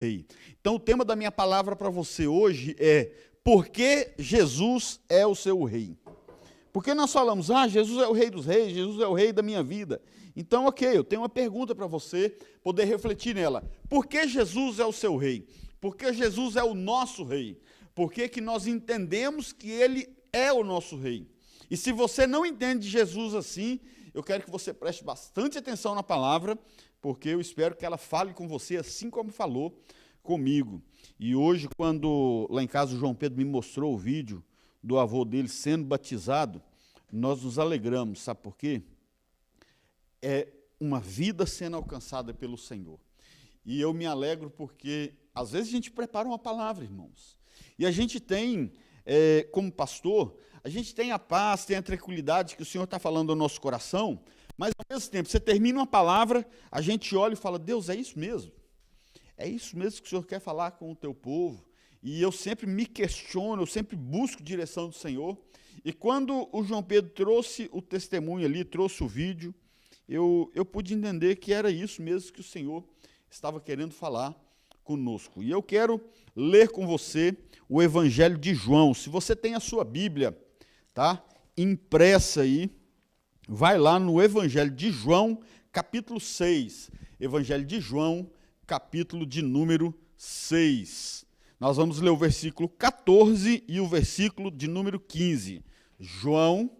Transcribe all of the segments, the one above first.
Rei. Então, o tema da minha palavra para você hoje é: por que Jesus é o seu rei? Porque nós falamos, Jesus é o rei dos reis, Jesus é o rei da minha vida. Então, ok, eu tenho uma pergunta para você poder refletir nela. Por que Jesus é o seu rei? Por que Jesus é o nosso rei? Por que que nós entendemos que ele é o nosso rei? E se você não entende Jesus assim, eu quero que você preste bastante atenção na palavra, porque eu espero que ela fale com você assim como falou comigo. E hoje, quando lá em casa o João Pedro me mostrou o vídeo do avô dele sendo batizado, nós nos alegramos, sabe por quê? É uma vida sendo alcançada pelo Senhor. E eu me alegro porque, às vezes, a gente prepara uma palavra, irmãos, e a gente tem, como pastor, a gente tem a paz, tem a tranquilidade que o Senhor está falando ao nosso coração, mas, ao mesmo tempo, você termina uma palavra, a gente olha e fala, Deus, é isso mesmo? É isso mesmo que o Senhor quer falar com o teu povo? E eu sempre me questiono, eu sempre busco direção do Senhor. E quando o João Pedro trouxe o testemunho ali, trouxe o vídeo, eu pude entender que era isso mesmo que o Senhor estava querendo falar conosco. E eu quero ler com você o Evangelho de João. Se você tem a sua Bíblia, tá, impressa aí, vai lá no Evangelho de João, capítulo 6. Evangelho de João, capítulo de número 6. Nós vamos ler o versículo 14 e o versículo de número 15. João,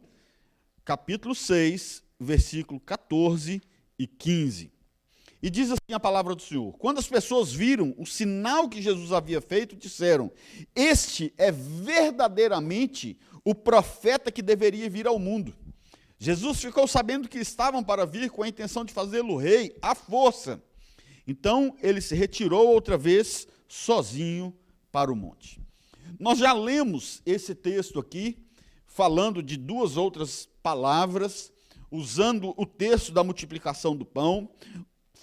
capítulo 6, versículo 14 e 15. E diz assim a palavra do Senhor: quando as pessoas viram o sinal que Jesus havia feito, disseram, este é verdadeiramente o profeta que deveria vir ao mundo. Jesus ficou sabendo que estavam para vir com a intenção de fazê-lo rei à força. Então, ele se retirou outra vez, sozinho, para o monte. Nós já lemos esse texto aqui, falando de duas outras palavras, usando o texto da multiplicação do pão,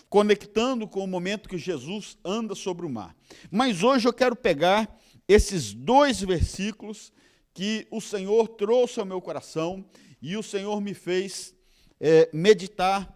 conectando com o momento que Jesus anda sobre o mar. Mas hoje eu quero pegar esses dois versículos que o Senhor trouxe ao meu coração e o Senhor me fez meditar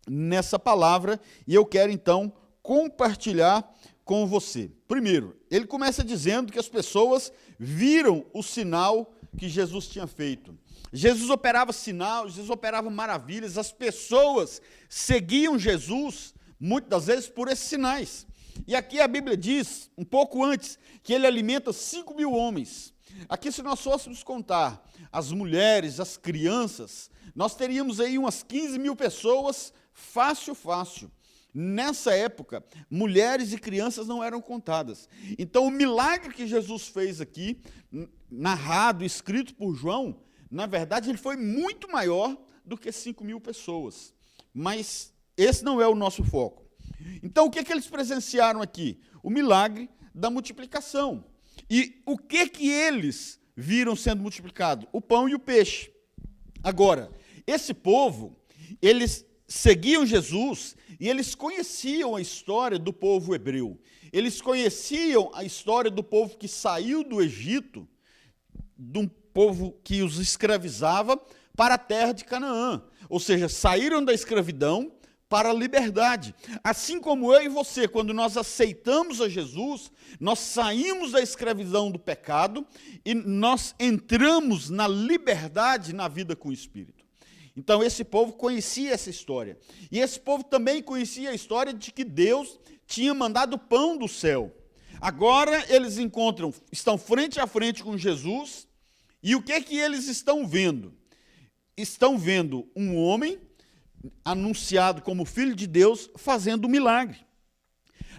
nessa palavra, e eu quero então compartilhar com você. Primeiro, ele começa dizendo que as pessoas viram o sinal que Jesus tinha feito. Jesus operava sinal, Jesus operava maravilhas, as pessoas seguiam Jesus, muitas das vezes, por esses sinais. E aqui a Bíblia diz, um pouco antes, que ele alimenta 5.000 homens. Aqui, se nós fôssemos contar as mulheres, as crianças, nós teríamos aí umas 15.000 pessoas, fácil. Nessa época, mulheres e crianças não eram contadas. Então, o milagre que Jesus fez aqui, narrado, escrito por João, na verdade, ele foi muito maior do que 5.000 pessoas. Mas esse não é o nosso foco. Então, o que eles presenciaram aqui? O milagre da multiplicação. E o que eles viram sendo multiplicado? O pão e o peixe. Agora, esse povo, eles seguiam Jesus e eles conheciam a história do povo hebreu. Eles conheciam a história do povo que saiu do Egito, de um povo que os escravizava, para a terra de Canaã. Ou seja, saíram da escravidão para a liberdade. Assim como eu e você, quando nós aceitamos a Jesus, nós saímos da escravidão do pecado e nós entramos na liberdade na vida com o Espírito. Então, esse povo conhecia essa história. E esse povo também conhecia a história de que Deus tinha mandado pão do céu. Agora, eles estão frente a frente com Jesus, e o que eles estão vendo? Estão vendo um homem anunciado como Filho de Deus fazendo um milagre.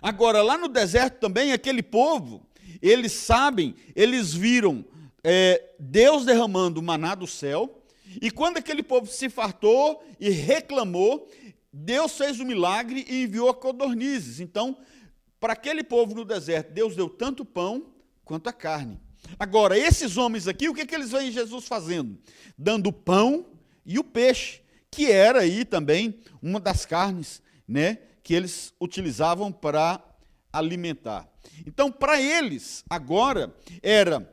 Agora, lá no deserto também, aquele povo, eles viram Deus derramando maná do céu. E quando aquele povo se fartou e reclamou, Deus fez o milagre e enviou codornizes. Então, para aquele povo no deserto, Deus deu tanto pão quanto a carne. Agora, esses homens aqui, o que eles veem Jesus fazendo? Dando o pão e o peixe, que era aí também uma das carnes, né, que eles utilizavam para alimentar. Então, para eles, agora, era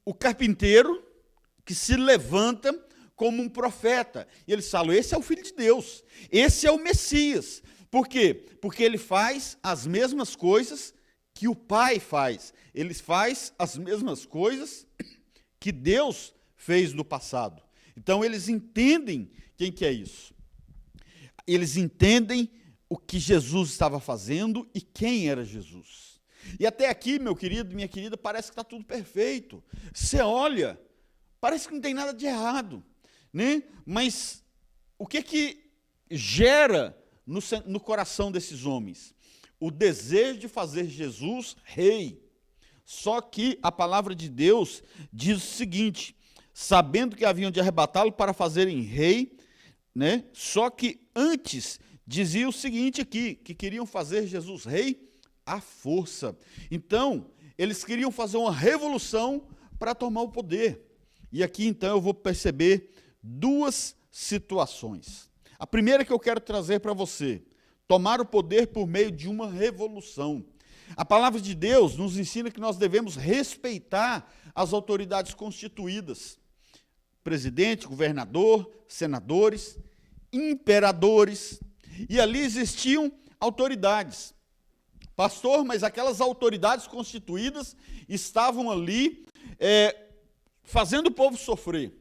o carpinteiro que se levanta como um profeta. E eles falam, esse é o Filho de Deus, esse é o Messias. Por quê? Porque ele faz as mesmas coisas que o Pai faz. Ele faz as mesmas coisas que Deus fez no passado. Então, eles entendem quem que é isso. Eles entendem o que Jesus estava fazendo e quem era Jesus. E até aqui, meu querido, minha querida, parece que está tudo perfeito. Você olha, parece que não tem nada de errado, né? Mas o que gera no coração desses homens? O desejo de fazer Jesus rei. Só que a palavra de Deus diz o seguinte: sabendo que haviam de arrebatá-lo para fazerem rei, né? Só que antes dizia o seguinte aqui, que queriam fazer Jesus rei à força. Então, eles queriam fazer uma revolução para tomar o poder. E aqui, então, eu vou perceber duas situações. A primeira que eu quero trazer para você: tomar o poder por meio de uma revolução. A palavra de Deus nos ensina que nós devemos respeitar as autoridades constituídas. Presidente, governador, senadores, imperadores. E ali existiam autoridades. Pastor, mas aquelas autoridades constituídas estavam ali fazendo o povo sofrer.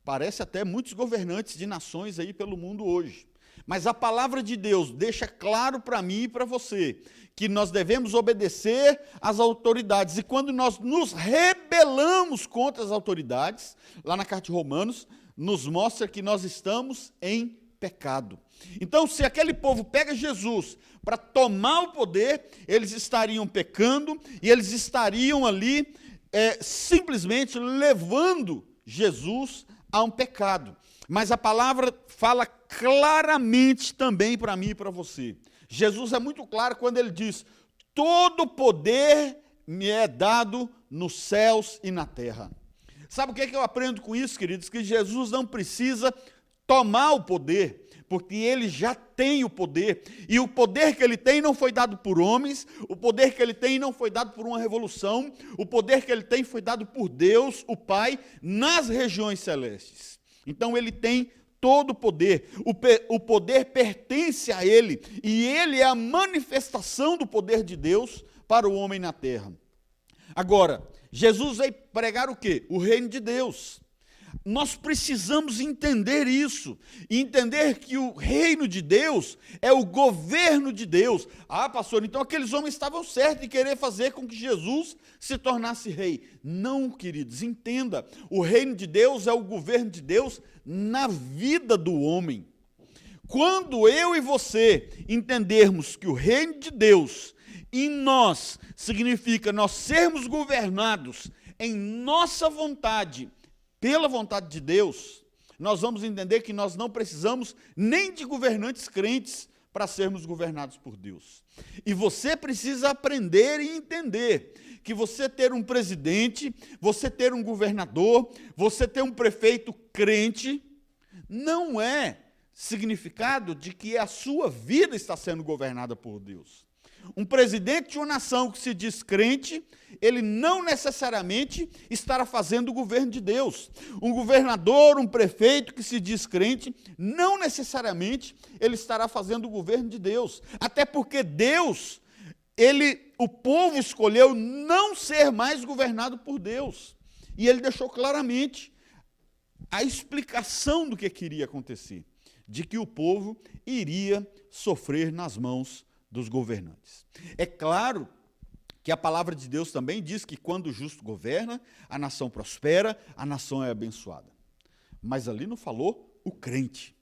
Parece até muitos governantes de nações aí pelo mundo hoje. Mas a palavra de Deus deixa claro para mim e para você que nós devemos obedecer às autoridades. E quando nós nos rebelamos contra as autoridades, lá na carta de Romanos, nos mostra que nós estamos em pecado. Então, se aquele povo pega Jesus para tomar o poder, eles estariam pecando e eles estariam ali simplesmente levando Jesus a um pecado. Mas a palavra fala claramente também para mim e para você. Jesus é muito claro quando ele diz: todo poder me é dado nos céus e na terra. Sabe o que eu aprendo com isso, queridos? Que Jesus não precisa tomar o poder, porque ele já tem o poder. E o poder que ele tem não foi dado por homens, o poder que ele tem não foi dado por uma revolução, o poder que ele tem foi dado por Deus, o Pai, nas regiões celestes. Então ele tem todo o poder. O poder pertence a ele, e ele é a manifestação do poder de Deus para o homem na terra. Agora, Jesus veio pregar o quê? O reino de Deus. Nós precisamos entender isso, e entender que o reino de Deus é o governo de Deus. Ah, pastor, então aqueles homens estavam certos em querer fazer com que Jesus se tornasse rei. Não, queridos, entenda, o reino de Deus é o governo de Deus na vida do homem. Quando eu e você entendermos que o reino de Deus em nós significa nós sermos governados em nossa vontade, pela vontade de Deus, nós vamos entender que nós não precisamos nem de governantes crentes para sermos governados por Deus. E você precisa aprender e entender que você ter um presidente, você ter um governador, você ter um prefeito crente, não é significado de que a sua vida está sendo governada por Deus. Um presidente de uma nação que se diz crente, ele não necessariamente estará fazendo o governo de Deus. Um governador, um prefeito que se diz crente, não necessariamente ele estará fazendo o governo de Deus. Até porque Deus, o povo escolheu não ser mais governado por Deus. E ele deixou claramente a explicação do que iria acontecer, de que o povo iria sofrer nas mãos dos governantes. É claro que a palavra de Deus também diz que quando o justo governa, a nação prospera, a nação é abençoada. Mas ali não falou o crente.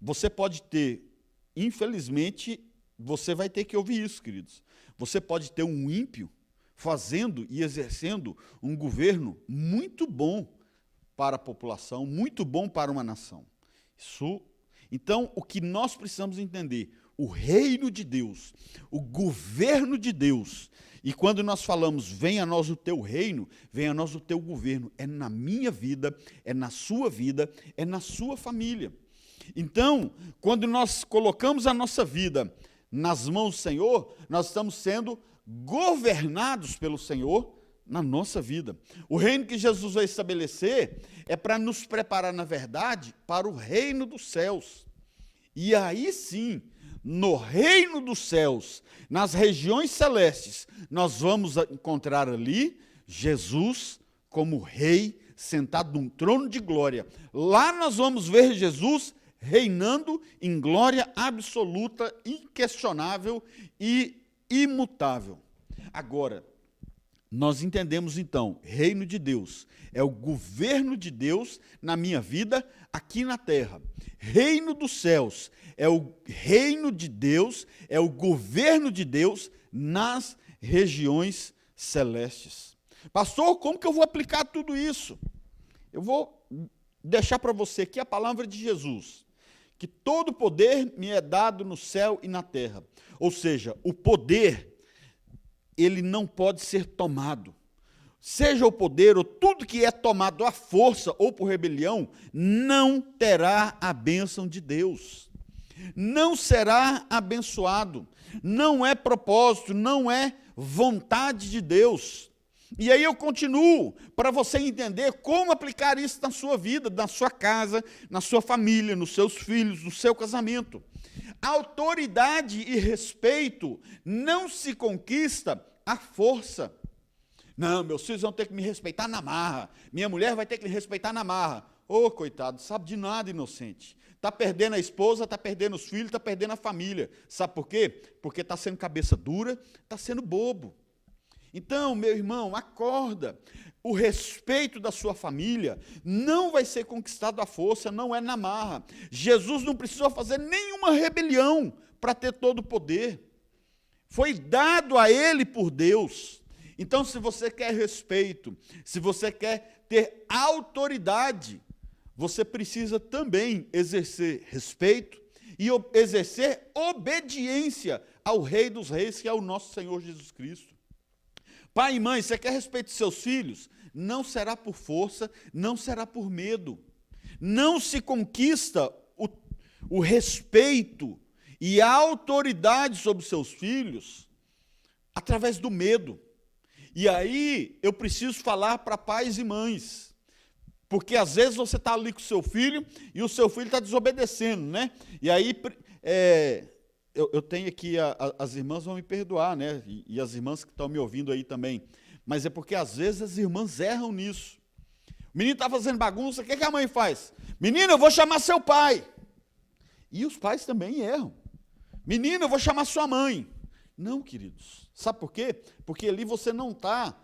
Você pode ter, infelizmente, você vai ter que ouvir isso, queridos. Você pode ter um ímpio fazendo e exercendo um governo muito bom para a população, muito bom para uma nação. Então, o que nós precisamos entender, o reino de Deus, o governo de Deus, e quando nós falamos, venha a nós o teu reino, venha a nós o teu governo, é na minha vida, é na sua vida, é na sua família. Então, quando nós colocamos a nossa vida nas mãos do Senhor, nós estamos sendo governados pelo Senhor na nossa vida. O reino que Jesus vai estabelecer é para nos preparar, na verdade, para o reino dos céus. E aí sim, no reino dos céus, nas regiões celestes, nós vamos encontrar ali Jesus como rei, sentado num trono de glória. Lá nós vamos ver Jesus reinando em glória absoluta, inquestionável e imutável. Agora, nós entendemos então, reino de Deus é o governo de Deus na minha vida aqui na terra. Reino dos céus é o reino de Deus, é o governo de Deus nas regiões celestes. Pastor, como que eu vou aplicar tudo isso? Eu vou deixar para você aqui a palavra de Jesus, que todo poder me é dado no céu e na terra. Ou seja, o poder, ele não pode ser tomado. Seja o poder ou tudo que é tomado à força ou por rebelião, não terá a bênção de Deus. Não será abençoado. Não é propósito, não é vontade de Deus. E aí eu continuo para você entender como aplicar isso na sua vida, na sua casa, na sua família, nos seus filhos, no seu casamento. Autoridade e respeito não se conquista à força. Não, meus filhos vão ter que me respeitar na marra. Minha mulher vai ter que me respeitar na marra. Ô, coitado, sabe de nada, inocente. Está perdendo a esposa, está perdendo os filhos, está perdendo a família. Sabe por quê? Porque está sendo cabeça dura, está sendo bobo. Então, meu irmão, acorda. O respeito da sua família não vai ser conquistado à força, não é na marra. Jesus não precisou fazer nenhuma rebelião para ter todo o poder. Foi dado a ele por Deus. Então, se você quer respeito, se você quer ter autoridade, você precisa também exercer respeito e exercer obediência ao Rei dos Reis, que é o nosso Senhor Jesus Cristo. Pai e mãe, você quer respeito dos seus filhos? Não será por força, não será por medo. Não se conquista o respeito e a autoridade sobre os seus filhos através do medo. E aí eu preciso falar para pais e mães, porque às vezes você está ali com o seu filho e o seu filho está desobedecendo, né? E aí eu tenho aqui, as irmãs vão me perdoar, né? E as irmãs que estão me ouvindo aí também, mas é porque às vezes as irmãs erram nisso. O menino está fazendo bagunça, o que a mãe faz? Menino, eu vou chamar seu pai. E os pais também erram. Menino, eu vou chamar sua mãe. Não, queridos. Sabe por quê? Porque ali você não está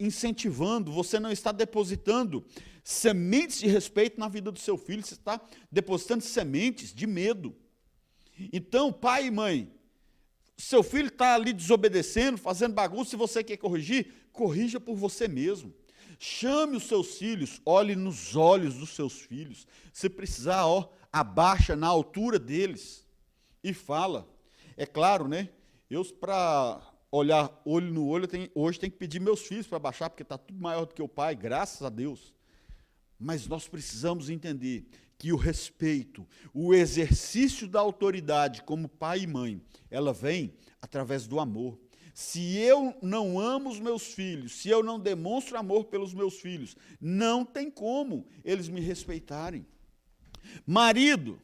incentivando, você não está depositando sementes de respeito na vida do seu filho, você está depositando sementes de medo. Então, pai e mãe, seu filho está ali desobedecendo, fazendo bagunça, se você quer corrigir, corrija por você mesmo. Chame os seus filhos, olhe nos olhos dos seus filhos. Se precisar, abaixa na altura deles e fala. É claro, né? Eu, para olhar olho no olho, hoje tenho que pedir meus filhos para baixar, porque está tudo maior do que o pai, graças a Deus. Mas nós precisamos entender que o respeito, o exercício da autoridade como pai e mãe, ela vem através do amor. Se eu não amo os meus filhos, se eu não demonstro amor pelos meus filhos, não tem como eles me respeitarem. Marido,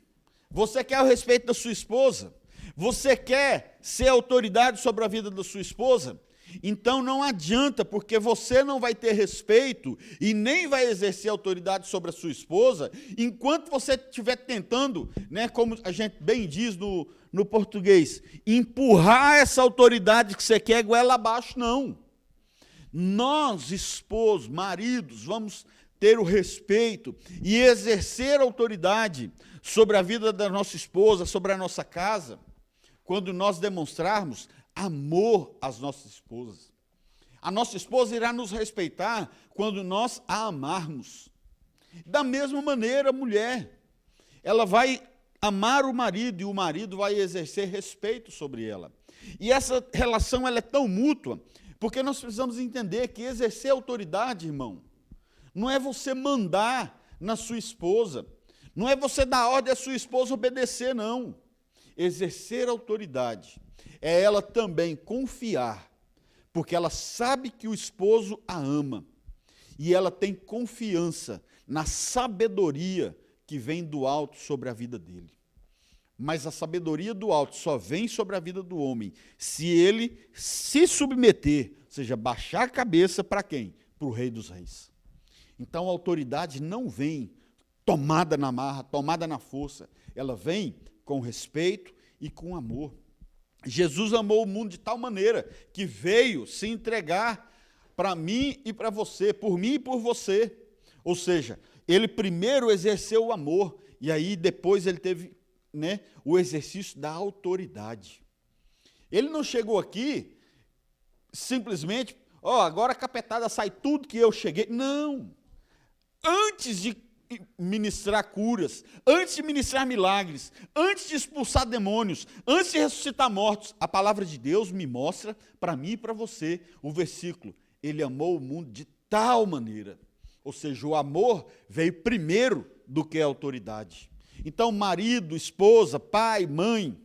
você quer o respeito da sua esposa? Você quer ser autoridade sobre a vida da sua esposa? Então não adianta, porque você não vai ter respeito e nem vai exercer autoridade sobre a sua esposa, enquanto você estiver tentando, né, como a gente bem diz no português, empurrar essa autoridade que você quer goela abaixo, não. Nós, esposos, maridos, vamos ter o respeito e exercer autoridade sobre a vida da nossa esposa, sobre a nossa casa, quando nós demonstrarmos amor às nossas esposas. A nossa esposa irá nos respeitar quando nós a amarmos. Da mesma maneira, a mulher, ela vai amar o marido e o marido vai exercer respeito sobre ela. E essa relação ela é tão mútua, porque nós precisamos entender que exercer autoridade, irmão, não é você mandar na sua esposa, não é você dar ordem à sua esposa obedecer, não. Exercer autoridade é ela também confiar, porque ela sabe que o esposo a ama, e ela tem confiança na sabedoria que vem do alto sobre a vida dele. Mas a sabedoria do alto só vem sobre a vida do homem se ele se submeter, ou seja, baixar a cabeça para quem? Para o Rei dos Reis. Então a autoridade não vem tomada na marra, tomada na força, ela vem com respeito e com amor. Jesus amou o mundo de tal maneira que veio se entregar para mim e para você, por mim e por você. Ou seja, ele primeiro exerceu o amor e aí depois ele teve, o exercício da autoridade. Ele não chegou aqui simplesmente, agora a capetada sai tudo que eu cheguei. Não. Antes de ministrar curas, antes de ministrar milagres, antes de expulsar demônios, antes de ressuscitar mortos, a palavra de Deus me mostra, para mim e para você, o versículo, ele amou o mundo de tal maneira, ou seja, o amor veio primeiro do que a autoridade. Então, marido, esposa, pai, mãe,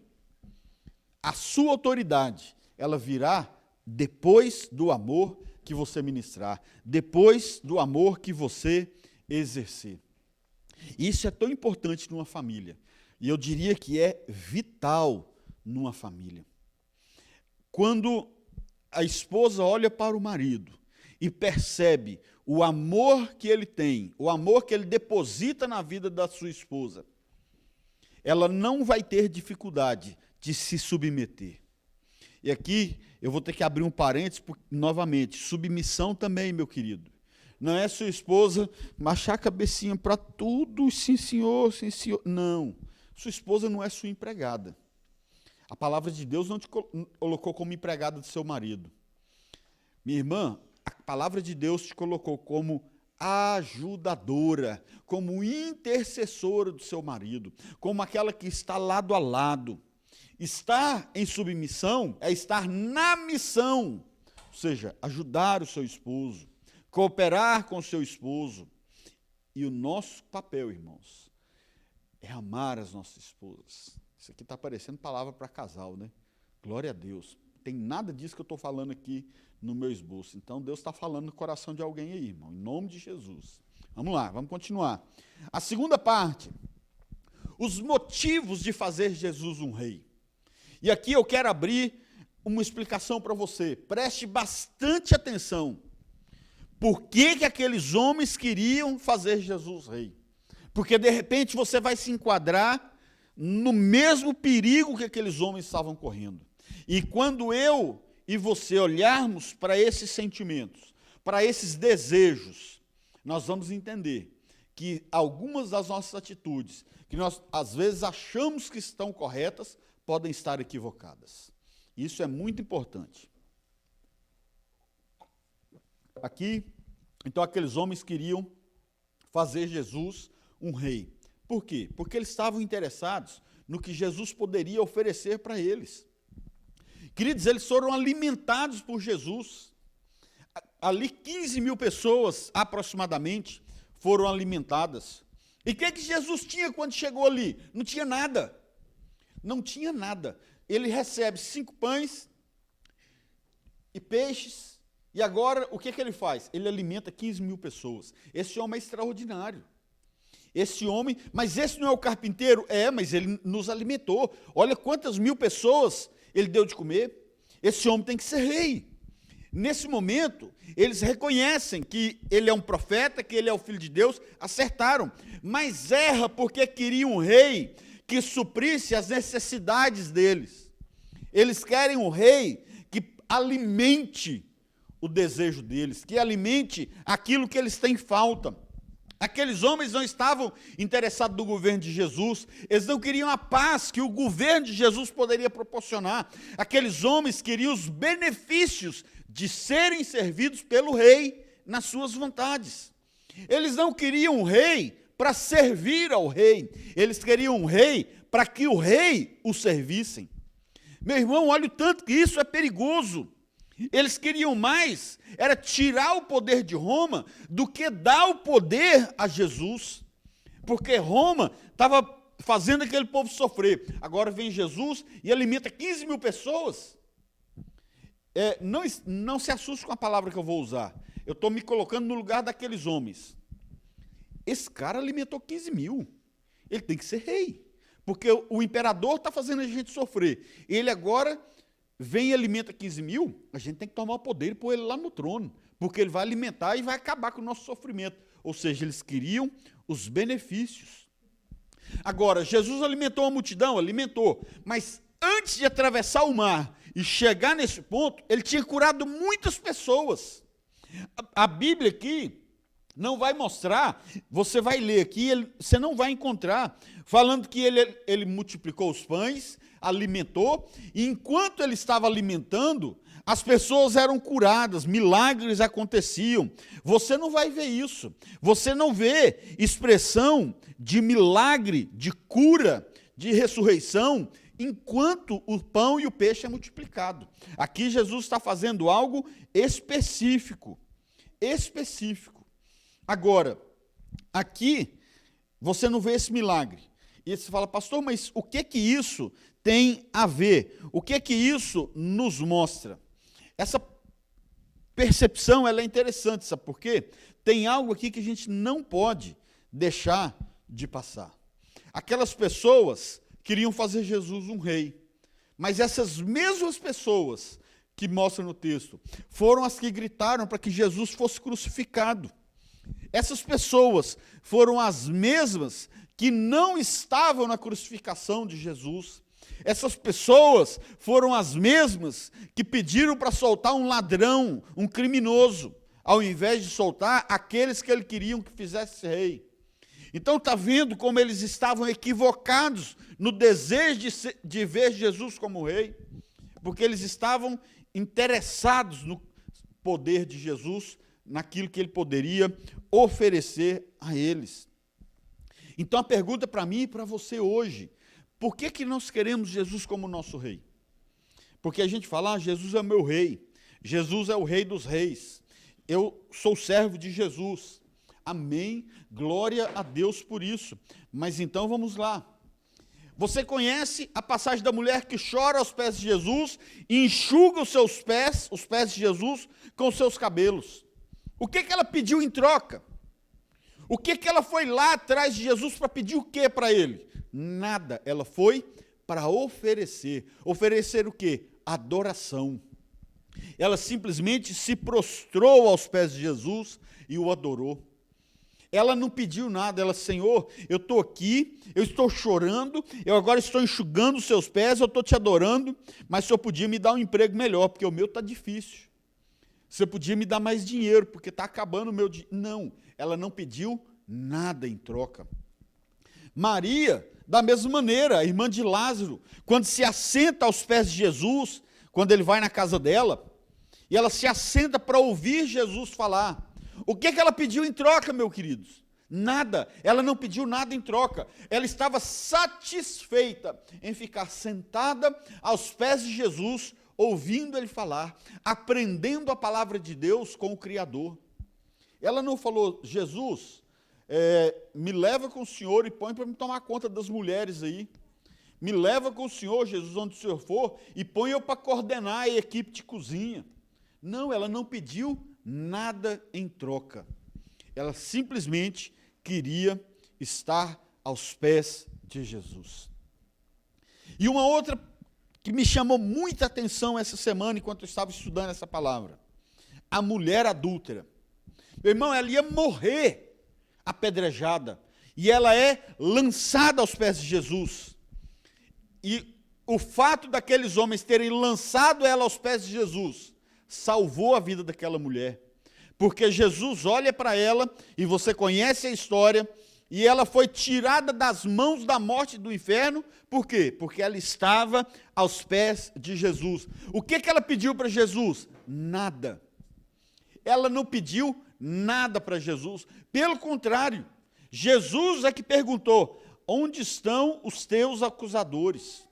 a sua autoridade, ela virá depois do amor que você ministrar, depois do amor que você exercer. Isso é tão importante numa família, e eu diria que é vital numa família. Quando a esposa olha para o marido e percebe o amor que ele tem, o amor que ele deposita na vida da sua esposa, ela não vai ter dificuldade de se submeter. E aqui eu vou ter que abrir um parênteses, porque, novamente, submissão também, meu querido. Não é sua esposa baixar a cabecinha para tudo, sim senhor, sim senhor. Não, sua esposa não é sua empregada. A palavra de Deus não te colocou como empregada do seu marido. Minha irmã, a palavra de Deus te colocou como ajudadora, como intercessora do seu marido, como aquela que está lado a lado. Estar em submissão é estar na missão, ou seja, ajudar o seu esposo, cooperar com o seu esposo. E o nosso papel, irmãos, é amar as nossas esposas. Isso aqui está parecendo palavra para casal, né? Glória a Deus. Tem nada disso que eu estou falando aqui no meu esboço. Então, Deus está falando no coração de alguém aí, irmão, em nome de Jesus. Vamos lá, vamos continuar. A segunda parte, os motivos de fazer Jesus um rei. E aqui eu quero abrir uma explicação para você. Preste bastante atenção. Por que aqueles homens queriam fazer Jesus rei? Porque, de repente, você vai se enquadrar no mesmo perigo que aqueles homens estavam correndo. E quando eu e você olharmos para esses sentimentos, para esses desejos, nós vamos entender que algumas das nossas atitudes, que nós às vezes achamos que estão corretas, podem estar equivocadas. Isso é muito importante. Aqui, então, aqueles homens queriam fazer Jesus um rei. Por quê? Porque eles estavam interessados no que Jesus poderia oferecer para eles. Queridos, eles foram alimentados por Jesus. Ali 15 mil pessoas, aproximadamente, foram alimentadas. E o que Jesus tinha quando chegou ali? Não tinha nada. Não tinha nada. Ele recebe 5 pães e peixes. E agora, o que ele faz? Ele alimenta 15 mil pessoas. Esse homem é extraordinário. Esse homem, mas esse não é o carpinteiro? É, mas ele nos alimentou. Olha quantas mil pessoas ele deu de comer. Esse homem tem que ser rei. Nesse momento, eles reconhecem que ele é um profeta, que ele é o Filho de Deus, acertaram. Mas erra porque queriam um rei que suprisse as necessidades deles. Eles querem um rei que alimente o desejo deles, que alimente aquilo que eles têm falta. Aqueles homens não estavam interessados no governo de Jesus, eles não queriam a paz que o governo de Jesus poderia proporcionar. Aqueles homens queriam os benefícios de serem servidos pelo rei nas suas vontades. Eles não queriam um rei para servir ao rei, eles queriam um rei para que o rei o servissem. Meu irmão, olha o tanto que isso é perigoso. Eles queriam mais, era tirar o poder de Roma do que dar o poder a Jesus, porque Roma estava fazendo aquele povo sofrer. Agora vem Jesus e alimenta 15 mil pessoas. Não se assuste com a palavra que eu vou usar, eu estou me colocando no lugar daqueles homens. Esse cara alimentou 15 mil, ele tem que ser rei, porque o imperador está fazendo a gente sofrer. Ele agora vem e alimenta 15 mil, a gente tem que tomar o poder e pôr ele lá no trono, porque ele vai alimentar e vai acabar com o nosso sofrimento. Ou seja, eles queriam os benefícios. Agora, Jesus alimentou a multidão, alimentou, mas antes de atravessar o mar e chegar nesse ponto, ele tinha curado muitas pessoas. A Bíblia aqui não vai mostrar, você vai ler aqui, você não vai encontrar, falando que ele multiplicou os pães, alimentou, e enquanto ele estava alimentando, as pessoas eram curadas, milagres aconteciam. Você não vai ver isso. Você não vê expressão de milagre, de cura, de ressurreição, enquanto o pão e o peixe é multiplicado. Aqui Jesus está fazendo algo específico. Específico. Agora, aqui você não vê esse milagre. E você fala, pastor, mas o que isso tem a ver? O que isso nos mostra? Essa percepção ela é interessante, sabe por quê? Tem algo aqui que a gente não pode deixar de passar. Aquelas pessoas queriam fazer Jesus um rei, mas essas mesmas pessoas que mostram no texto foram as que gritaram para que Jesus fosse crucificado. Essas pessoas foram as mesmas que não estavam na crucificação de Jesus. Essas pessoas foram as mesmas que pediram para soltar um ladrão, um criminoso, ao invés de soltar aqueles que eles queriam que fizesse rei. Então está vendo como eles estavam equivocados no desejo de ver Jesus como rei, porque eles estavam interessados no poder de Jesus, naquilo que ele poderia oferecer a eles. Então a pergunta para mim e para você hoje: por que nós queremos Jesus como nosso rei? Porque a gente fala, Jesus é meu rei, Jesus é o rei dos reis, eu sou servo de Jesus. Amém, glória a Deus por isso. Mas então vamos lá. Você conhece a passagem da mulher que chora aos pés de Jesus e enxuga os pés de Jesus com os seus cabelos? O que ela pediu em troca? O que ela foi lá atrás de Jesus para pedir o que para ele? Nada, ela foi para oferecer. Oferecer o quê? Adoração. Ela simplesmente se prostrou aos pés de Jesus e o adorou. Ela não pediu nada, ela, Senhor, eu estou aqui, eu estou chorando, eu agora estou enxugando os seus pés, eu estou te adorando, mas o Senhor podia me dar um emprego melhor, porque o meu está difícil. Você podia me dar mais dinheiro, porque está acabando o meu dinheiro. Não, ela não pediu nada em troca. Maria, da mesma maneira, a irmã de Lázaro, quando se assenta aos pés de Jesus, quando ele vai na casa dela, e ela se assenta para ouvir Jesus falar. O que ela pediu em troca, meus queridos? Nada, ela não pediu nada em troca. Ela estava satisfeita em ficar sentada aos pés de Jesus, ouvindo ele falar, aprendendo a palavra de Deus com o Criador. Ela não falou, Jesus, me leva com o Senhor e põe para me tomar conta das mulheres aí. Me leva com o Senhor, Jesus, onde o Senhor for, e põe eu para coordenar a equipe de cozinha. Não, ela não pediu nada em troca. Ela simplesmente queria estar aos pés de Jesus. E uma outra que me chamou muita atenção essa semana, enquanto eu estava estudando essa palavra, a mulher adúltera. Meu irmão, ela ia morrer apedrejada, e ela é lançada aos pés de Jesus. E o fato daqueles homens terem lançado ela aos pés de Jesus salvou a vida daquela mulher, porque Jesus olha para ela, e você conhece a história, e ela foi tirada das mãos da morte e do inferno. Por quê? Porque ela estava aos pés de Jesus. O que ela pediu para Jesus? Nada. Ela não pediu nada para Jesus, pelo contrário, Jesus é que perguntou, onde estão os teus acusadores?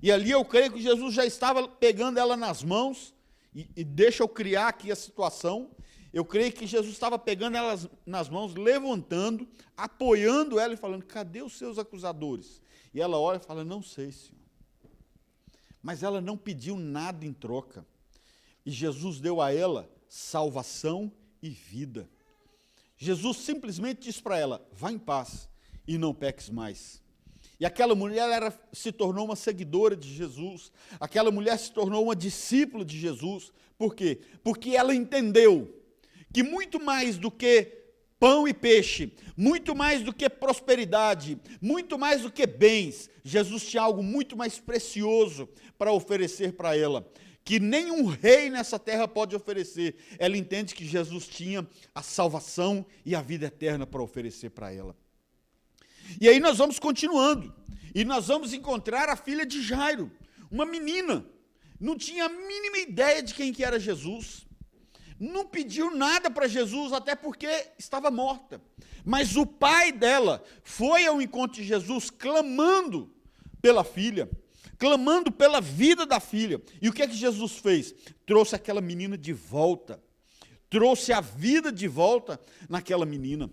E ali eu creio que Jesus já estava pegando ela nas mãos, e deixa eu criar aqui a situação, eu creio que Jesus estava pegando ela nas mãos, levantando, apoiando ela e falando, cadê os seus acusadores? E ela olha e fala, não sei, Senhor. Mas ela não pediu nada em troca, e Jesus deu a ela salvação e vida. Jesus simplesmente disse para ela, vá em paz e não peques mais. E aquela mulher se tornou uma seguidora de Jesus. Aquela mulher se tornou uma discípula de Jesus. Por quê? Porque ela entendeu que muito mais do que pão e peixe, muito mais do que prosperidade, muito mais do que bens, Jesus tinha algo muito mais precioso para oferecer para ela, que nenhum rei nessa terra pode oferecer. Ela entende que Jesus tinha a salvação e a vida eterna para oferecer para ela. E aí nós vamos continuando, e nós vamos encontrar a filha de Jairo, uma menina, não tinha a mínima ideia de quem que era Jesus, não pediu nada para Jesus, até porque estava morta. Mas o pai dela foi ao encontro de Jesus, clamando pela filha, clamando pela vida da filha. E o que é que Jesus fez? Trouxe aquela menina de volta, trouxe a vida de volta naquela menina.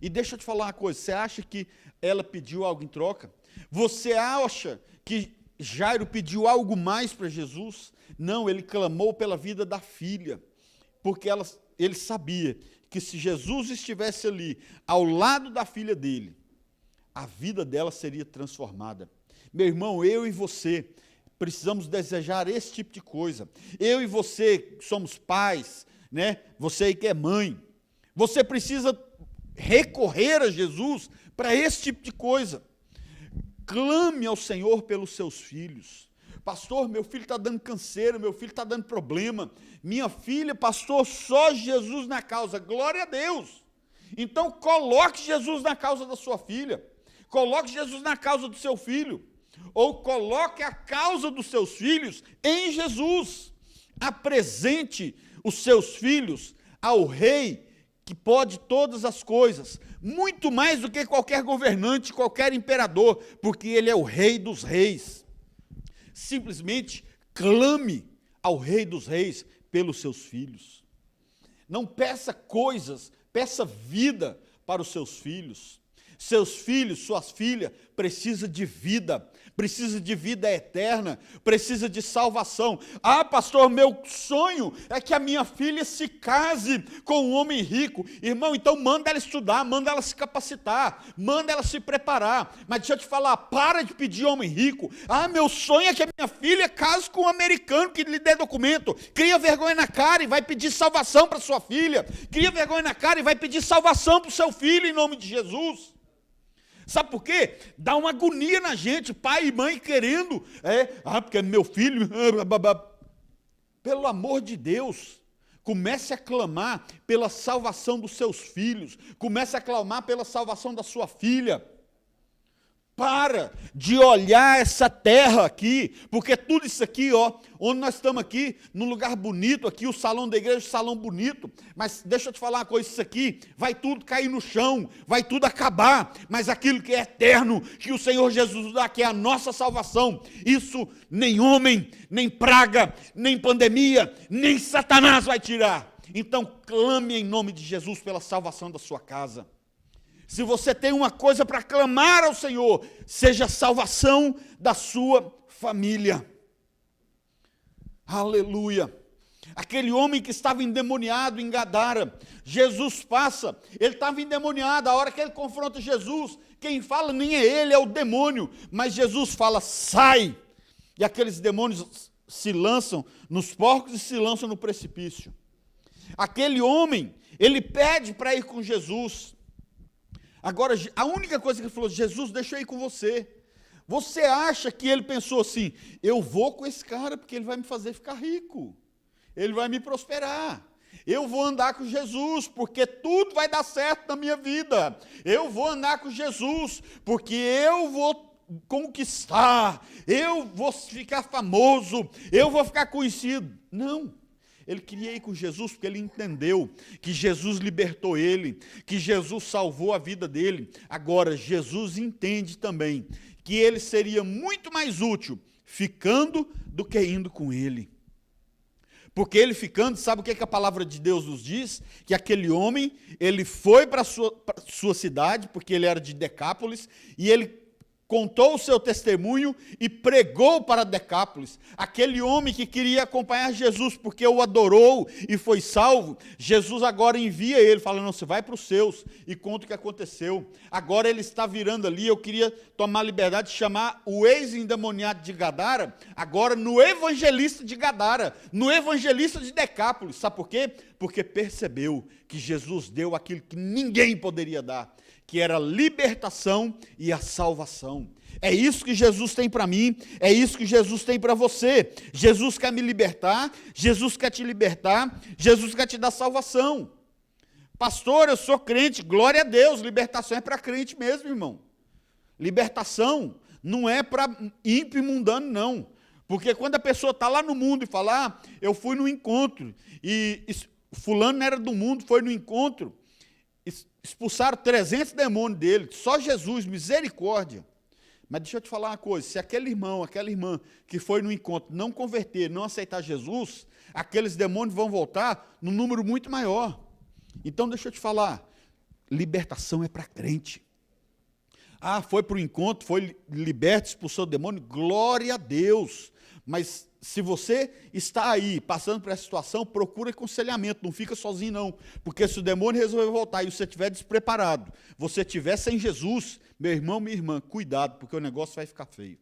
E deixa eu te falar uma coisa, você acha que ela pediu algo em troca? Você acha que Jairo pediu algo mais para Jesus? Não, ele clamou pela vida da filha, porque ele sabia que se Jesus estivesse ali, ao lado da filha dele, a vida dela seria transformada. Meu irmão, eu e você precisamos desejar esse tipo de coisa. Eu e você que somos pais, né? Você aí que é mãe, você precisa recorrer a Jesus para esse tipo de coisa. Clame ao Senhor pelos seus filhos. Pastor, meu filho está dando canseira, meu filho está dando problema. Minha filha, pastor, só Jesus na causa. Glória a Deus. Então, coloque Jesus na causa da sua filha. Coloque Jesus na causa do seu filho. Ou coloque a causa dos seus filhos em Jesus. Apresente os seus filhos ao Rei que pode todas as coisas, muito mais do que qualquer governante, qualquer imperador, porque ele é o Rei dos reis. Simplesmente clame ao Rei dos reis pelos seus filhos. Não peça coisas, peça vida para os seus filhos. Seus filhos, suas filhas, precisam de vida eterna, precisa de salvação. Ah, pastor, meu sonho é que a minha filha se case com um homem rico. Irmão, então manda ela estudar, manda ela se capacitar, manda ela se preparar. Mas deixa eu te falar, para de pedir homem rico. Ah, meu sonho é que a minha filha case com um americano que lhe dê documento. Cria vergonha na cara e vai pedir salvação para sua filha. Cria vergonha na cara e vai pedir salvação para o seu filho em nome de Jesus. Sabe por quê? Dá uma agonia na gente, pai e mãe querendo, porque é meu filho, pelo amor de Deus, comece a clamar pela salvação dos seus filhos, comece a clamar pela salvação da sua filha. Para de olhar essa terra aqui, porque tudo isso aqui, onde nós estamos aqui, num lugar bonito aqui, o salão da igreja, o salão bonito, mas deixa eu te falar uma coisa, isso aqui vai tudo cair no chão, vai tudo acabar, mas aquilo que é eterno, que o Senhor Jesus dá, que é a nossa salvação, isso nem homem, nem praga, nem pandemia, nem Satanás vai tirar. Então clame em nome de Jesus pela salvação da sua casa. Se você tem uma coisa para clamar ao Senhor, seja a salvação da sua família. Aleluia. Aquele homem que estava endemoniado em Gadara, Jesus passa, ele estava endemoniado, a hora que ele confronta Jesus, quem fala nem é ele, é o demônio, mas Jesus fala, sai, e aqueles demônios se lançam nos porcos e se lançam no precipício. Aquele homem, ele pede para ir com Jesus. Agora, a única coisa que ele falou, Jesus, deixa eu ir com você. Você acha que ele pensou assim, eu vou com esse cara porque ele vai me fazer ficar rico, ele vai me prosperar, eu vou andar com Jesus porque tudo vai dar certo na minha vida, eu vou andar com Jesus porque eu vou conquistar, eu vou ficar famoso, eu vou ficar conhecido. Não. Ele queria ir com Jesus porque ele entendeu que Jesus libertou ele, que Jesus salvou a vida dele. Agora, Jesus entende também que ele seria muito mais útil ficando do que indo com ele. Porque ele ficando, sabe o que a palavra de Deus nos diz? Que aquele homem, ele foi para a sua cidade, porque ele era de Decápolis, e ele contou o seu testemunho e pregou para Decápolis. Aquele homem que queria acompanhar Jesus porque o adorou e foi salvo, Jesus agora envia ele, falando, não, você vai para os seus e conta o que aconteceu. Agora ele está virando ali, eu queria tomar a liberdade de chamar o ex-endemoniado de Gadara, agora no evangelista de Gadara, no evangelista de Decápolis. Sabe por quê? Porque percebeu que Jesus deu aquilo que ninguém poderia dar, que era a libertação e a salvação. É isso que Jesus tem para mim, é isso que Jesus tem para você. Jesus quer me libertar, Jesus quer te libertar, Jesus quer te dar salvação. Pastor, eu sou crente, glória a Deus, libertação é para crente mesmo, irmão. Libertação não é para ímpio e mundano, não. Porque quando a pessoa está lá no mundo e fala, eu fui no encontro, e fulano era do mundo, foi no encontro, expulsaram 300 demônios dele, só Jesus, misericórdia. Mas deixa eu te falar uma coisa, se aquele irmão, aquela irmã que foi no encontro não converter, não aceitar Jesus, aqueles demônios vão voltar num número muito maior. Então deixa eu te falar, libertação é para crente. Foi para o encontro, foi liberto, expulsou o demônio, glória a Deus. Mas se você está aí, passando por essa situação, procura aconselhamento, não fica sozinho não, porque se o demônio resolver voltar e você estiver despreparado, você estiver sem Jesus, meu irmão, minha irmã, cuidado, porque o negócio vai ficar feio.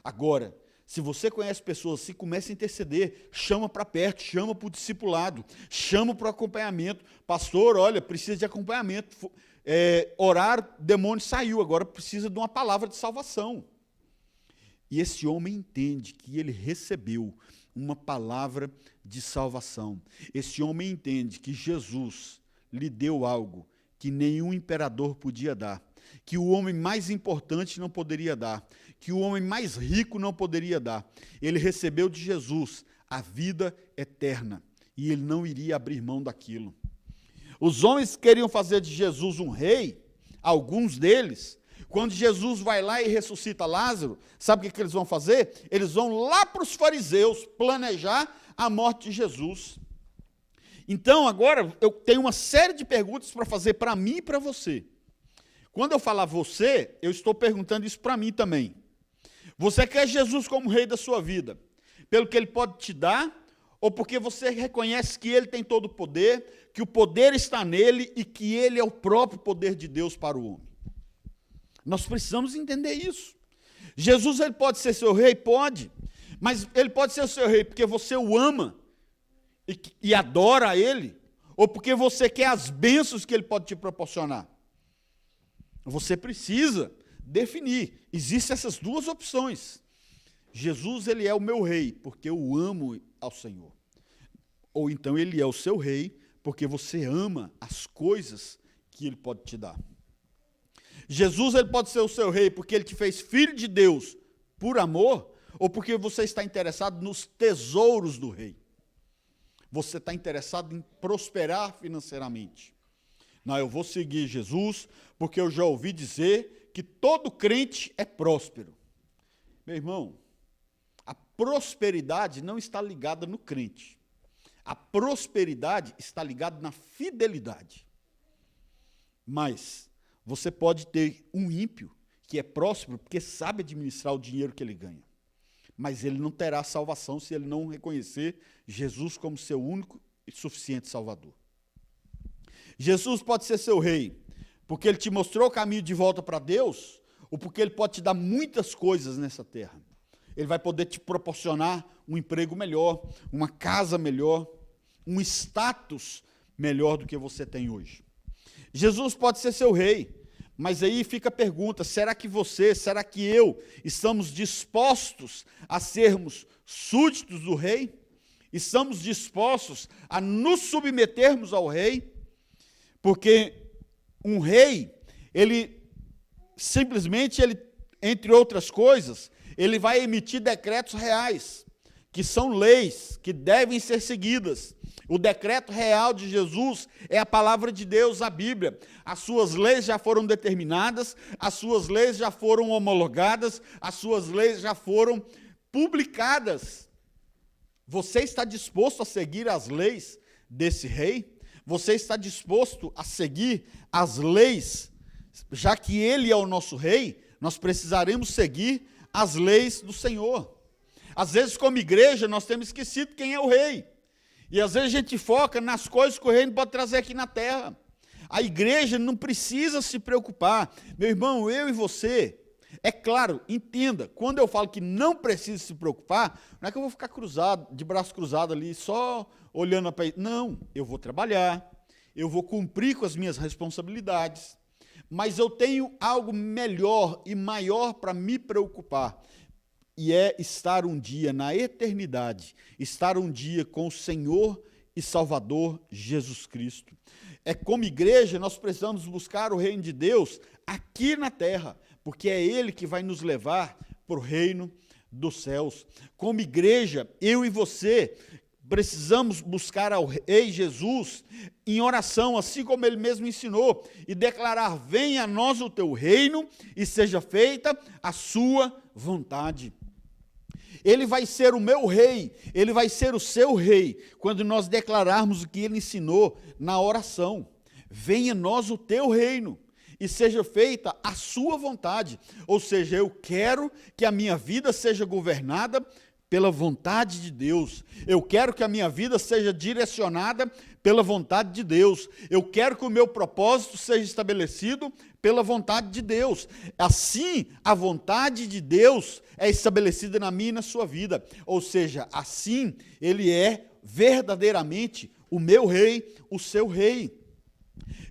Agora, se você conhece pessoas, se começa a interceder, chama para perto, chama para o discipulado, chama para o acompanhamento. Pastor, olha, precisa de acompanhamento. Orar, demônio saiu, agora precisa de uma palavra de salvação. E esse homem entende que ele recebeu uma palavra de salvação. Esse homem entende que Jesus lhe deu algo que nenhum imperador podia dar, que o homem mais importante não poderia dar, que o homem mais rico não poderia dar. Ele recebeu de Jesus a vida eterna e ele não iria abrir mão daquilo. Os homens queriam fazer de Jesus um rei, alguns deles. Quando Jesus vai lá e ressuscita Lázaro, sabe o que eles vão fazer? Eles vão lá para os fariseus planejar a morte de Jesus. Então, agora, eu tenho uma série de perguntas para fazer para mim e para você. Quando eu falar você, eu estou perguntando isso para mim também. Você quer Jesus como rei da sua vida, pelo que ele pode te dar, ou porque você reconhece que ele tem todo o poder, que o poder está nele e que ele é o próprio poder de Deus para o homem? Nós precisamos entender isso. Jesus, ele pode ser seu rei? Pode. Mas ele pode ser o seu rei porque você o ama e adora a ele, ou porque você quer as bênçãos que ele pode te proporcionar. Você precisa definir. Existem essas duas opções. Jesus, ele é o meu rei porque eu amo ao Senhor. Ou então ele é o seu rei porque você ama as coisas que ele pode te dar. Jesus, ele pode ser o seu rei porque ele te fez filho de Deus por amor, ou porque você está interessado nos tesouros do rei. Você está interessado em prosperar financeiramente. Não, eu vou seguir Jesus porque eu já ouvi dizer que todo crente é próspero. Meu irmão, a prosperidade não está ligada no crente. A prosperidade está ligada na fidelidade. Mas você pode ter um ímpio que é próspero porque sabe administrar o dinheiro que ele ganha. Mas ele não terá salvação se ele não reconhecer Jesus como seu único e suficiente Salvador. Jesus pode ser seu rei porque ele te mostrou o caminho de volta para Deus, ou porque ele pode te dar muitas coisas nessa terra. Ele vai poder te proporcionar um emprego melhor, uma casa melhor, um status melhor do que você tem hoje. Jesus pode ser seu rei, mas aí fica a pergunta, será que você, será que eu estamos dispostos a sermos súditos do rei? Estamos dispostos a nos submetermos ao rei? Porque um rei, ele simplesmente, entre outras coisas, ele vai emitir decretos reais, que são leis, que devem ser seguidas. O decreto real de Jesus é a palavra de Deus, a Bíblia. As suas leis já foram determinadas, as suas leis já foram homologadas, as suas leis já foram publicadas. Você está disposto a seguir as leis desse rei? Você está disposto a seguir as leis, já que ele é o nosso rei, nós precisaremos seguir as leis do Senhor. Às vezes, como igreja, nós temos esquecido quem é o rei. E às vezes a gente foca nas coisas que o reino pode trazer aqui na terra. A igreja não precisa se preocupar. Meu irmão, eu e você, é claro, entenda, quando eu falo que não precisa se preocupar, não é que eu vou ficar cruzado, de braço cruzado ali, só olhando para ele. Não, eu vou trabalhar, eu vou cumprir com as minhas responsabilidades, mas eu tenho algo melhor e maior para me preocupar, e é estar um dia na eternidade, estar um dia com o Senhor e Salvador Jesus Cristo. Como igreja, nós precisamos buscar o reino de Deus aqui na terra, porque é Ele que vai nos levar para o reino dos céus. Como igreja, eu e você precisamos buscar ao Rei Jesus em oração, assim como Ele mesmo ensinou, e declarar: venha a nós o teu reino e seja feita a sua vontade. Ele vai ser o meu rei, ele vai ser o seu rei, quando nós declararmos o que ele ensinou na oração. Venha a nós o teu reino e seja feita a sua vontade. Ou seja, eu quero que a minha vida seja governada pela vontade de Deus. Eu quero que a minha vida seja direcionada pela vontade de Deus. Eu quero que o meu propósito seja estabelecido pela vontade de Deus. Assim, a vontade de Deus é estabelecida na minha e na sua vida. Ou seja, assim, Ele é verdadeiramente o meu rei, o seu rei.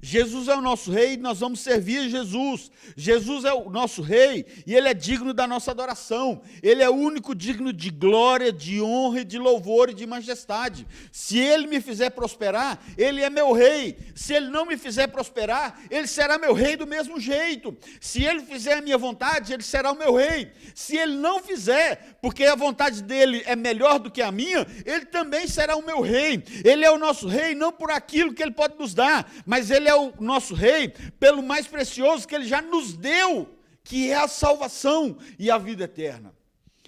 Jesus é o nosso rei e nós vamos servir Jesus. Jesus é o nosso rei e Ele é digno da nossa adoração. Ele é o único digno de glória, de honra, de louvor e de majestade. Se Ele me fizer prosperar, Ele é meu rei. Se Ele não me fizer prosperar, Ele será meu rei do mesmo jeito. Se Ele fizer a minha vontade, Ele será o meu rei. Se Ele não fizer, porque a vontade dEle é melhor do que a minha, Ele também será o meu rei. Ele é o nosso rei não por aquilo que Ele pode nos dar, mas Ele é o nosso rei pelo mais precioso que Ele já nos deu, que é a salvação e a vida eterna.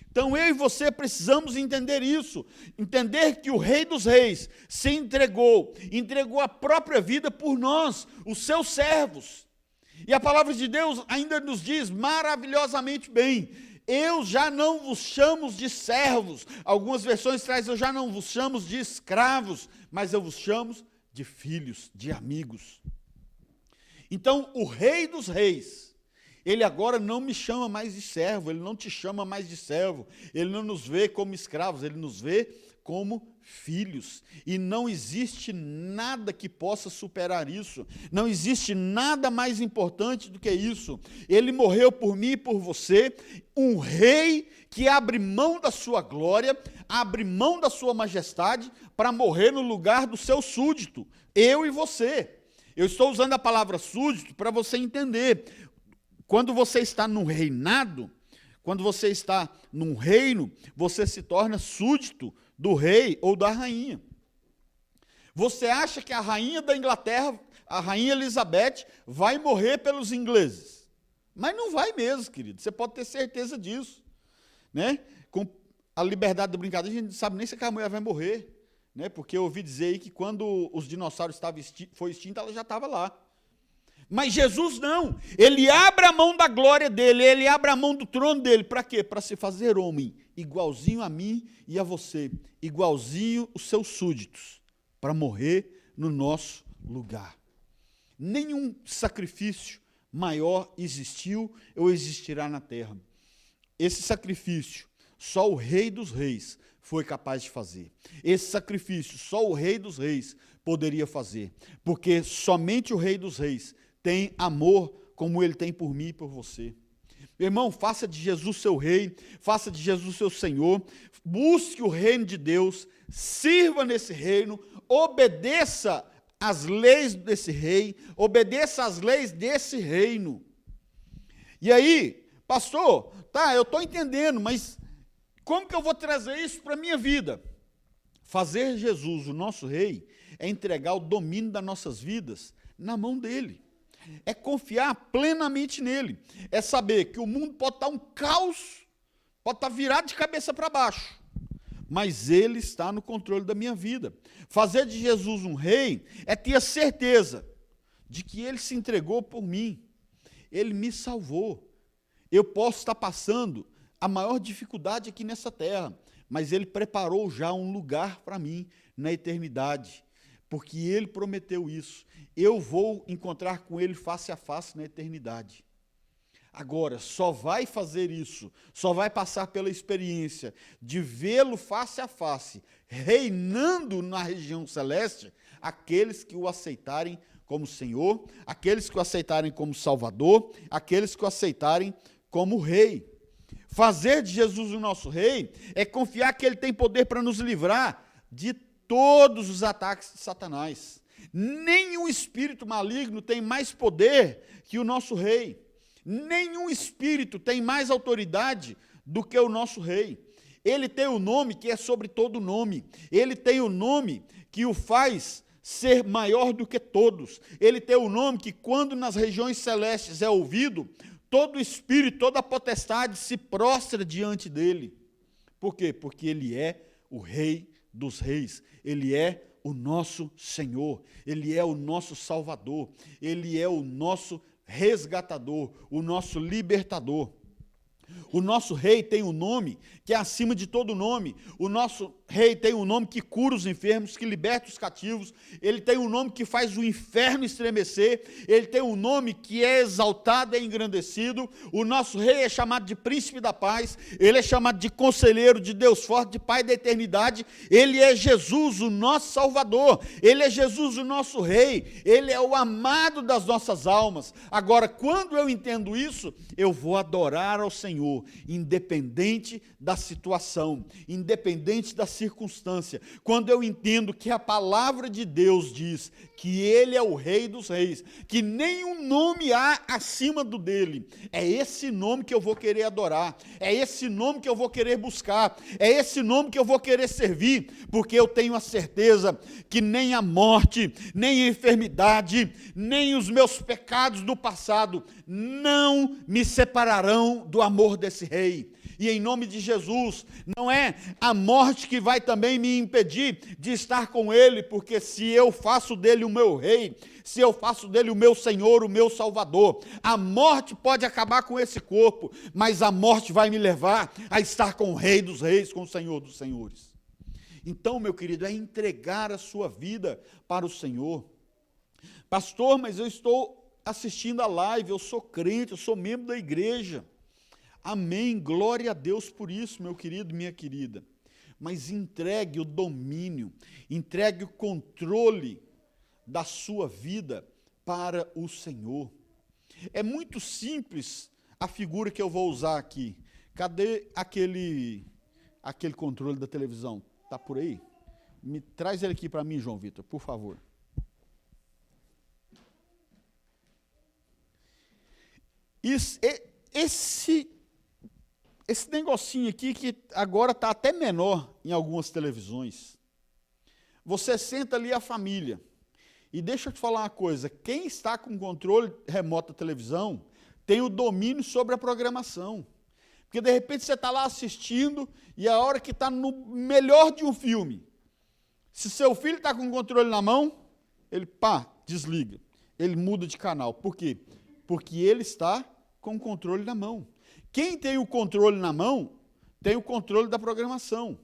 Então eu e você precisamos entender isso, entender que o Rei dos Reis se entregou a própria vida por nós, os seus servos. E a palavra de Deus ainda nos diz maravilhosamente bem: eu já não vos chamo de servos. Algumas versões trazem: eu já não vos chamo de escravos, mas eu vos chamo de filhos, de amigos. Então, o Rei dos Reis, Ele agora não me chama mais de servo, Ele não te chama mais de servo, Ele não nos vê como escravos, Ele nos vê como filhos. E não existe nada que possa superar isso, não existe nada mais importante do que isso. Ele morreu por mim e por você, um rei que abre mão da sua glória, abre mão da sua majestade, para morrer no lugar do seu súdito, eu e você. Eu estou usando a palavra súdito para você entender. Quando você está num reinado, quando você está num reino, você se torna súdito do rei ou da rainha. Você acha que a rainha da Inglaterra, a rainha Elizabeth, vai morrer pelos ingleses? Mas não vai mesmo, querido. Você pode ter certeza disso, né? Com a liberdade da brincadeira, a gente não sabe nem se aquela mulher vai morrer, né? Porque eu ouvi dizer aí que quando os dinossauros foi extinto, ela já estava lá. Mas Jesus não, Ele abre a mão da glória dEle, Ele abre a mão do trono dEle, para quê? Para se fazer homem, igualzinho a mim e a você, igualzinho os seus súditos, para morrer no nosso lugar. Nenhum sacrifício maior existiu ou existirá na terra. Esse sacrifício, só o Rei dos Reis foi capaz de fazer. Esse sacrifício, só o Rei dos Reis poderia fazer, porque somente o Rei dos Reis tem amor como Ele tem por mim e por você. Meu irmão, faça de Jesus seu Rei, faça de Jesus seu Senhor, busque o reino de Deus, sirva nesse reino, obedeça às leis desse rei, obedeça às leis desse reino. E aí, pastor, tá, eu estou entendendo, mas como que eu vou trazer isso para a minha vida? Fazer Jesus o nosso rei é entregar o domínio das nossas vidas na mão dele. É confiar plenamente nele. É saber que o mundo pode estar um caos, pode estar virado de cabeça para baixo, mas ele está no controle da minha vida. Fazer de Jesus um rei é ter a certeza de que ele se entregou por mim. Ele me salvou. Eu posso estar passando a maior dificuldade aqui nessa terra, mas Ele preparou já um lugar para mim na eternidade, porque Ele prometeu isso. Eu vou encontrar com Ele face a face na eternidade. Agora, só vai fazer isso, só vai passar pela experiência de vê-lo face a face, reinando na região celeste, aqueles que o aceitarem como Senhor, aqueles que o aceitarem como Salvador, aqueles que o aceitarem como Rei. Fazer de Jesus o nosso Rei é confiar que Ele tem poder para nos livrar de todos os ataques de Satanás. Nenhum espírito maligno tem mais poder que o nosso Rei. Nenhum espírito tem mais autoridade do que o nosso Rei. Ele tem o nome que é sobre todo nome. Ele tem o nome que o faz ser maior do que todos. Ele tem o nome que, quando nas regiões celestes é ouvido, todo espírito, toda potestade se prostra diante dele. Por quê? Porque ele é o Rei dos Reis. Ele é o nosso Senhor. Ele é o nosso Salvador. Ele é o nosso resgatador, o nosso libertador. O nosso Rei tem um nome que é acima de todo nome. O nosso Rei tem um nome que cura os enfermos, que liberta os cativos. Ele tem um nome que faz o inferno estremecer. Ele tem um nome que é exaltado e engrandecido. O nosso Rei é chamado de Príncipe da Paz. Ele é chamado de Conselheiro, de Deus Forte, de Pai da Eternidade. Ele é Jesus, o nosso Salvador. Ele é Jesus, o nosso Rei. Ele é o amado das nossas almas. Agora, quando eu entendo isso, eu vou adorar ao Senhor, independente da situação, independente da circunstância. Quando eu entendo que a palavra de Deus diz que Ele é o Rei dos Reis, que nenhum nome há acima do dele, é esse nome que eu vou querer adorar, é esse nome que eu vou querer buscar, é esse nome que eu vou querer servir, porque eu tenho a certeza que nem a morte, nem a enfermidade, nem os meus pecados do passado não me separarão do amor desse Rei. E em nome de Jesus, não é a morte que vai também me impedir de estar com Ele, porque se eu faço dele o meu Rei, se eu faço dele o meu Senhor, o meu Salvador, a morte pode acabar com esse corpo, mas a morte vai me levar a estar com o Rei dos Reis, com o Senhor dos Senhores. Então, meu querido, é entregar a sua vida para o Senhor. Pastor, mas eu estou assistindo a live, eu sou crente, eu sou membro da igreja. Amém, glória a Deus por isso, meu querido, minha querida. Mas entregue o domínio, entregue o controle da sua vida para o Senhor. É muito simples a figura que eu vou usar aqui. Cadê aquele controle da televisão? Está por aí? Traz ele aqui para mim, João Vitor, por favor. Esse negocinho aqui, que agora está até menor em algumas televisões. Você senta ali a família. E deixa eu te falar uma coisa, quem está com controle remoto da televisão tem o domínio sobre a programação. Porque de repente você está lá assistindo e a hora que está no melhor de um filme, se seu filho está com o controle na mão, ele desliga. Ele muda de canal. Por quê? Porque ele está com o controle na mão. Quem tem o controle na mão, tem o controle da programação.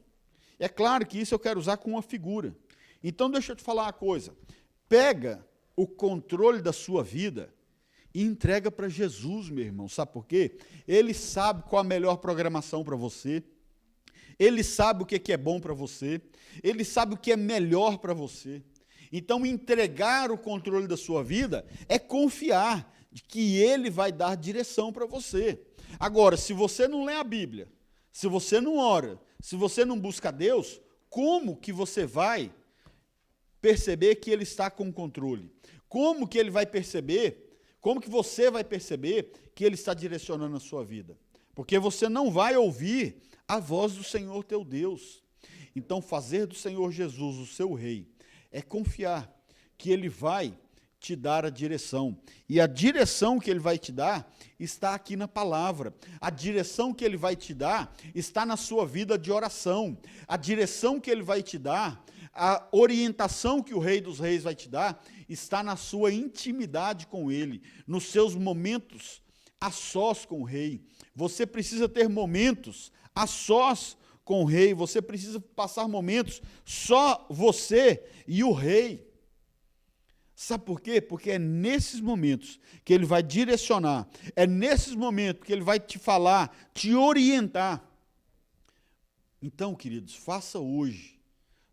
É claro que isso eu quero usar com uma figura. Então, deixa eu te falar uma coisa. Pega o controle da sua vida e entrega para Jesus, meu irmão. Sabe por quê? Ele sabe qual a melhor programação para você. Ele sabe o que é bom para você. Ele sabe o que é melhor para você. Então, entregar o controle da sua vida é confiar de que Ele vai dar direção para você. Agora, se você não lê a Bíblia, se você não ora, se você não busca Deus, como que você vai perceber que Ele está com controle? Como que Ele vai perceber, como que você vai perceber que Ele está direcionando a sua vida? Porque você não vai ouvir a voz do Senhor teu Deus. Então, fazer do Senhor Jesus o seu Rei é confiar que Ele vai te dar a direção. E a direção que Ele vai te dar está aqui na palavra. A direção que Ele vai te dar está na sua vida de oração. A direção que Ele vai te dar, a orientação que o Rei dos Reis vai te dar, está na sua intimidade com Ele, nos seus momentos a sós com o rei. Você precisa ter momentos a sós com o rei. Você precisa passar momentos só você e o rei. Sabe por quê? Porque é nesses momentos que ele vai direcionar, é nesses momentos que ele vai te falar, te orientar. Então, queridos, faça hoje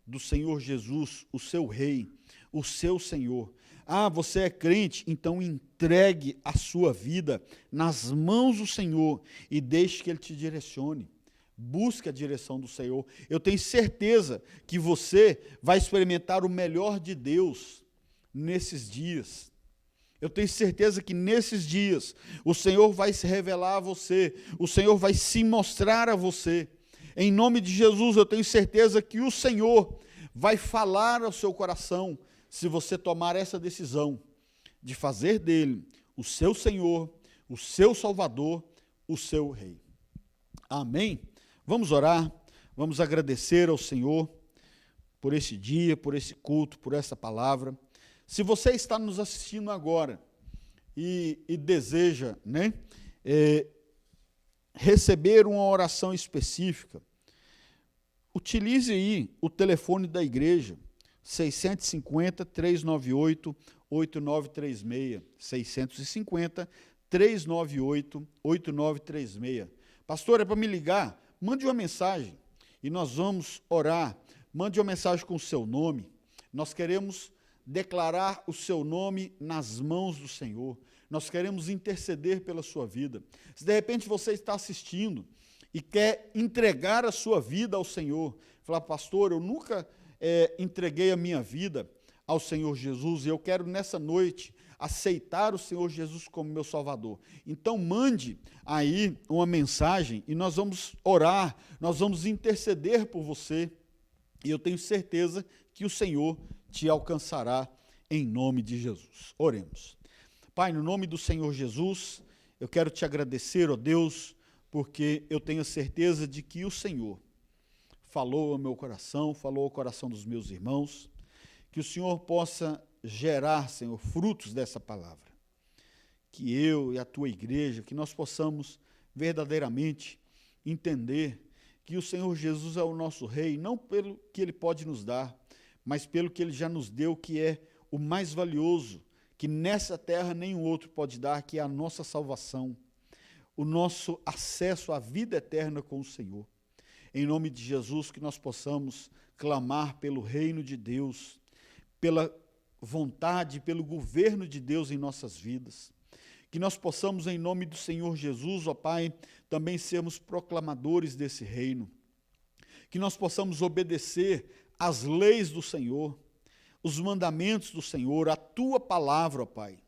do Senhor Jesus o seu rei, o seu Senhor. Ah, você é crente? Então entregue a sua vida nas mãos do Senhor e deixe que Ele te direcione. Busque a direção do Senhor. Eu tenho certeza que você vai experimentar o melhor de Deus nesses dias. Eu tenho certeza que nesses dias o Senhor vai se revelar a você, o Senhor vai se mostrar a você. Em nome de Jesus, eu tenho certeza que o Senhor vai falar ao seu coração, se você tomar essa decisão de fazer dele o seu Senhor, o seu Salvador, o seu Rei. Amém? Vamos orar, vamos agradecer ao Senhor por esse dia, por esse culto, por essa palavra. Se você está nos assistindo agora e deseja, receber uma oração específica, utilize aí o telefone da igreja, 650-398-8936, 650-398-8936. Pastor, é para me ligar? Mande uma mensagem e nós vamos orar. Mande uma mensagem com o seu nome. Nós queremos declarar o seu nome nas mãos do Senhor. Nós queremos interceder pela sua vida. Se de repente você está assistindo e quer entregar a sua vida ao Senhor, falar, pastor, eu nunca entreguei a minha vida ao Senhor Jesus e eu quero nessa noite aceitar o Senhor Jesus como meu Salvador. Então mande aí uma mensagem e nós vamos orar, nós vamos interceder por você e eu tenho certeza que o Senhor te alcançará em nome de Jesus. Oremos. Pai, no nome do Senhor Jesus, eu quero te agradecer, ó Deus, porque eu tenho certeza de que o Senhor falou ao meu coração, falou ao coração dos meus irmãos, que o Senhor possa gerar, Senhor, frutos dessa palavra. Que eu e a tua igreja, que nós possamos verdadeiramente entender que o Senhor Jesus é o nosso Rei, não pelo que Ele pode nos dar, mas pelo que Ele já nos deu, que é o mais valioso, que nessa terra nenhum outro pode dar, que é a nossa salvação, o nosso acesso à vida eterna com o Senhor. Em nome de Jesus, que nós possamos clamar pelo reino de Deus, pela vontade, pelo governo de Deus em nossas vidas. Que nós possamos, em nome do Senhor Jesus, ó Pai, também sermos proclamadores desse reino. Que nós possamos obedecer às leis do Senhor, os mandamentos do Senhor, a tua palavra, ó Pai.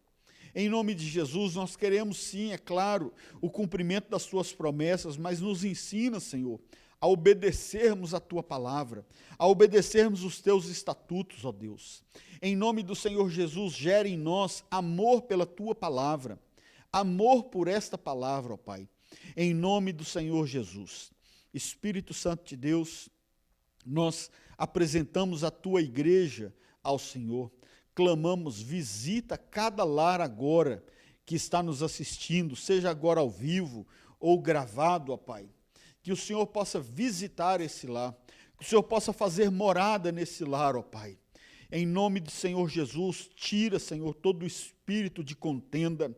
Em nome de Jesus, nós queremos sim, é claro, o cumprimento das tuas promessas, mas nos ensina, Senhor, a obedecermos a tua palavra, a obedecermos os teus estatutos, ó Deus. Em nome do Senhor Jesus, gere em nós amor pela tua palavra, amor por esta palavra, ó Pai. Em nome do Senhor Jesus. Espírito Santo de Deus, nós apresentamos a tua igreja ao Senhor. Clamamos, visita cada lar agora que está nos assistindo, seja agora ao vivo ou gravado, ó Pai. Que o Senhor possa visitar esse lar, que o Senhor possa fazer morada nesse lar, ó Pai. Em nome do Senhor Jesus, tira, Senhor, todo o espírito de contenda,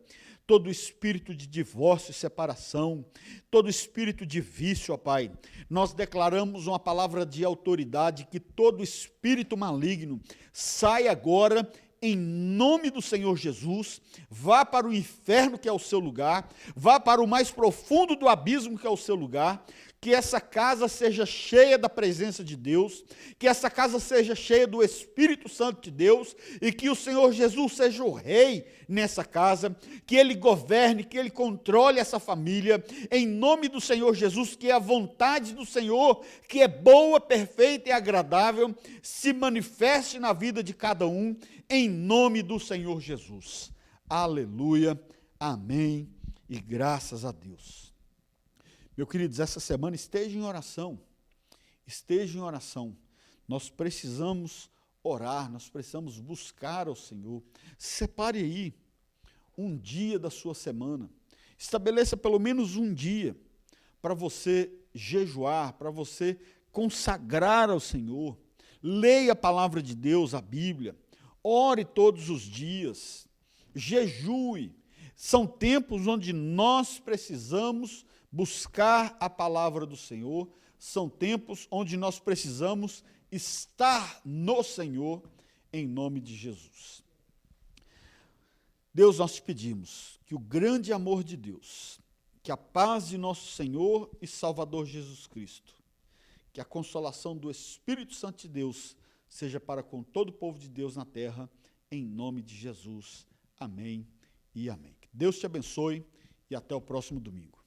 todo o espírito de divórcio e separação, todo o espírito de vício, ó Pai. Nós declaramos uma palavra de autoridade, que todo espírito maligno sai agora, em nome do Senhor Jesus, vá para o inferno que é o seu lugar, vá para o mais profundo do abismo que é o seu lugar, que essa casa seja cheia da presença de Deus, que essa casa seja cheia do Espírito Santo de Deus, e que o Senhor Jesus seja o Rei nessa casa, que Ele governe, que Ele controle essa família, em nome do Senhor Jesus, que a vontade do Senhor, que é boa, perfeita e agradável, se manifeste na vida de cada um, em nome do Senhor Jesus. Aleluia, amém e graças a Deus. Meus queridos, essa semana esteja em oração, nós precisamos orar, nós precisamos buscar ao Senhor. Separe aí um dia da sua semana Estabeleça pelo menos um dia para você jejuar, para você consagrar ao Senhor. Leia a palavra de Deus, a Bíblia. Ore todos os dias. Jejue. São tempos onde nós precisamos buscar a palavra do Senhor. São tempos onde nós precisamos estar no Senhor, em nome de Jesus. Deus, nós te pedimos que o grande amor de Deus, que a paz de nosso Senhor e Salvador Jesus Cristo, que a consolação do Espírito Santo de Deus seja para com todo o povo de Deus na terra, em nome de Jesus. Amém e amém. Que Deus te abençoe e até o próximo domingo.